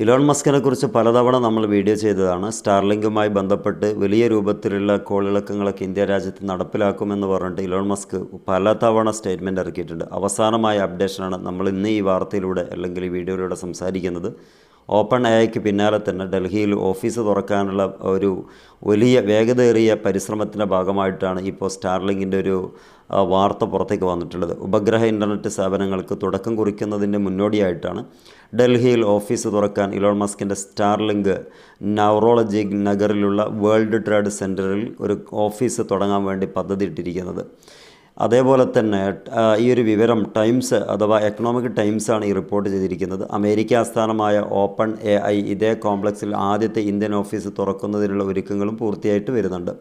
Elon മസ്കിനെ കുറിച്ച് പലതവണ നമ്മൾ വീഡിയോ ചെയ്തതാണ്. സ്റ്റാർലിങ്കുമായി ബന്ധപ്പെട്ട് വലിയ രൂപത്തിലുള്ള കോളിളക്കങ്ങളൊക്കെ ഇന്ത്യ രാജ്യത്ത് നടപ്പിലാക്കുമെന്ന് പറഞ്ഞിട്ട് ഇലോൺ മസ്ക് പലതവണ സ്റ്റേറ്റ്മെൻറ്റ് ഇറക്കിയിട്ടുണ്ട്. അവസാനമായ അപ്ഡേഷനാണ് നമ്മൾ ഇന്ന് ഈ വാർത്തയിലൂടെ അല്ലെങ്കിൽ ഈ വീഡിയോയിലൂടെ സംസാരിക്കുന്നത്. ഓപ്പൺ എഐക്ക് പിന്നാലെ തന്നെ ഡൽഹിയിൽ ഓഫീസ് തുറക്കാനുള്ള ഒരു വലിയ വേഗതയേറിയ പരിശ്രമത്തിൻ്റെ ഭാഗമായിട്ടാണ് ഇപ്പോൾ സ്റ്റാർലിങ്കിൻ്റെ ഒരു വാർത്ത പുറത്തേക്ക് വന്നിട്ടുള്ളത്. ഉപഗ്രഹ ഇൻ്റർനെറ്റ് സേവനങ്ങൾക്ക് തുടക്കം കുറിക്കുന്നതിൻ്റെ മുന്നോടിയായിട്ടാണ് ഡൽഹിയിൽ ഓഫീസ് തുറക്കാൻ ഇലോൺ മസ്കിൻ്റെ സ്റ്റാർലിങ്ക് നൗറോളജി നഗറിലുള്ള വേൾഡ് ട്രേഡ് സെൻറ്ററിൽ ഒരു ഓഫീസ് തുടങ്ങാൻ വേണ്ടി പദ്ധതിയിട്ടിരിക്കുന്നത്. അതേപോലെ തന്നെ ഈ ഒരു വിവരം ടൈംസ് അഥവാ എക്കണോമിക് ടൈംസാണ് ഈ റിപ്പോർട്ട് ചെയ്തിരിക്കുന്നത്. അമേരിക്ക ആസ്ഥാനമായ ഓപ്പൺ എഐ ഇതേ കോംപ്ലക്സിൽ ആദ്യത്തെ ഇന്ത്യൻ ഓഫീസ് തുറക്കുന്നതിനുള്ള ഒരുക്കങ്ങളും പൂർത്തിയായിട്ട് വരുന്നുണ്ട്.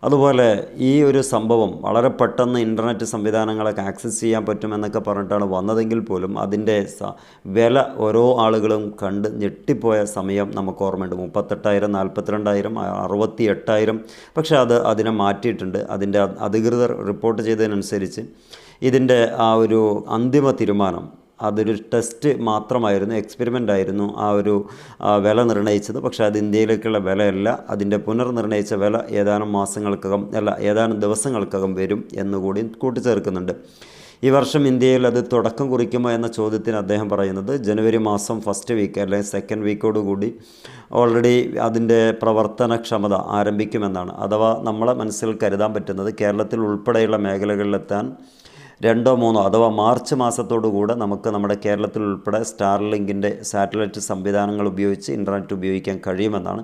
അതുപോലെ ഈ ഒരു സംഭവം വളരെ പെട്ടെന്ന് ഇൻ്റർനെറ്റ് സംവിധാനങ്ങളൊക്കെ ആക്സസ് ചെയ്യാൻ പറ്റുമെന്നൊക്കെ പറഞ്ഞിട്ടാണ് വന്നതെങ്കിൽ പോലും അതിൻ്റെ വില ഓരോ ആളുകളും കണ്ട് ഞെട്ടിപ്പോയ സമയം നമുക്ക് ഓർമ്മയുണ്ട്. 38,000, 42,000, 68,000. പക്ഷേ അതിനെ മാറ്റിയിട്ടുണ്ട്. അതിൻ്റെ അധികൃതർ റിപ്പോർട്ട് ചെയ്തതിനനുസരിച്ച് ഇതിൻ്റെ ആ ഒരു അന്തിമ തീരുമാനം അതൊരു ടെസ്റ്റ് മാത്രമായിരുന്നു, എക്സ്പെരിമെൻ്റ് ആയിരുന്നു ആ ഒരു വില നിർണ്ണയിച്ചത്. പക്ഷേ അത് ഇന്ത്യയിലേക്കുള്ള വിലയല്ല. അതിൻ്റെ പുനർനിർണ്ണയിച്ച വില ഏതാനും ദിവസങ്ങൾക്കകം വരും എന്നുകൂടി കൂട്ടിച്ചേർക്കുന്നുണ്ട്. ഈ വർഷം ഇന്ത്യയിൽ അത് തുടക്കം കുറിക്കുമോ എന്ന ചോദ്യത്തിന് അദ്ദേഹം പറയുന്നത് ജനുവരി മാസം ഫസ്റ്റ് വീക്ക് അല്ലെങ്കിൽ സെക്കൻഡ് വീക്കോടുകൂടി ഓൾറെഡി അതിൻ്റെ പ്രവർത്തനക്ഷമത ആരംഭിക്കുമെന്നാണ്. അഥവാ നമ്മളെ മനസ്സിൽ കരുതാൻ പറ്റുന്നത് കേരളത്തിൽ ഉൾപ്പെടെയുള്ള മേഖലകളിലെത്താൻ 2-3 അഥവാ മാർച്ച് മാസത്തോടുകൂടെ നമുക്ക് നമ്മുടെ കേരളത്തിൽ ഉൾപ്പെടെ സ്റ്റാർലിങ്കിൻ്റെ സാറ്റലൈറ്റ് സംവിധാനങ്ങൾ ഉപയോഗിച്ച് ഇൻ്റർനെറ്റ് ഉപയോഗിക്കാൻ കഴിയുമെന്നാണ്.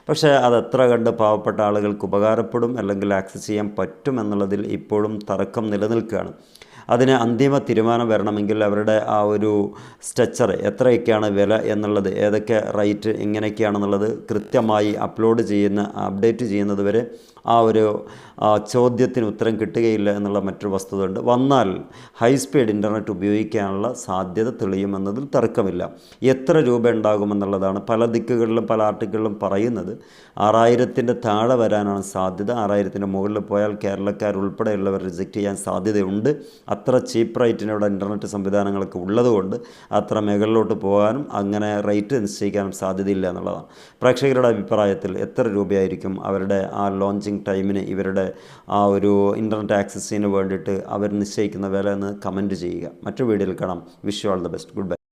പക്ഷേ അത് എത്ര കണ്ട് പാവപ്പെട്ട ആളുകൾക്ക് ഉപകാരപ്പെടും അല്ലെങ്കിൽ ആക്സസ് ചെയ്യാൻ പറ്റുമെന്നുള്ളതിൽ ഇപ്പോഴും തർക്കം നിലനിൽക്കുകയാണ്. അതിന് അന്തിമ തീരുമാനം വരണമെങ്കിൽ അവരുടെ ആ ഒരു സ്ട്രക്ചർ എത്രയൊക്കെയാണ് വില എന്നുള്ളത്, ഏതൊക്കെ റേറ്റ് എങ്ങനെയൊക്കെയാണെന്നുള്ളത് കൃത്യമായി അപ്ഡേറ്റ് ചെയ്യുന്നത് വരെ ആ ഒരു ചോദ്യത്തിന് ഉത്തരം കിട്ടുകയില്ല എന്നുള്ള മറ്റൊരു വസ്തുത ഉണ്ട്. വന്നാൽ ഹൈ സ്പീഡ് ഇൻ്റർനെറ്റ് ഉപയോഗിക്കാനുള്ള സാധ്യത തെളിയുമെന്നതിൽ തർക്കമില്ല. എത്ര രൂപ ഉണ്ടാകുമെന്നുള്ളതാണ് പല ദിക്കുകളിലും പല ആർട്ടിക്കിളിലും പറയുന്നത്. 6,000-ൻ്റെ താഴെ വരാനാണ് സാധ്യത. 6,000-ൻ്റെ മുകളിൽ പോയാൽ കേരളക്കാരുൾപ്പെടെയുള്ളവർ റിജക്റ്റ് ചെയ്യാൻ സാധ്യതയുണ്ട്. അത്ര ചീപ്പ് റേറ്റിനോടെ ഇൻ്റർനെറ്റ് സംവിധാനങ്ങളൊക്കെ ഉള്ളതുകൊണ്ട് അത്ര മുകളിലോട്ട് പോകാനും അങ്ങനെ റേറ്റ് നിശ്ചയിക്കാനും സാധ്യതയില്ല എന്നുള്ളതാണ്. പ്രേക്ഷകരുടെ അഭിപ്രായത്തിൽ എത്ര രൂപയായിരിക്കും അവരുടെ ആ ലോഞ്ചിങ് ടൈമിന് ഇവരുടെ ആ ഒരു ഇൻ്റർനെറ്റ് ആക്സസിന് വേണ്ടിയിട്ട് അവർ നിശ്ചയിക്കുന്ന വില എന്ന് കമൻറ്റ് ചെയ്യുക. മറ്റൊരു വീഡിയോയിൽ കാണാം. Wish you all the best. Good bye.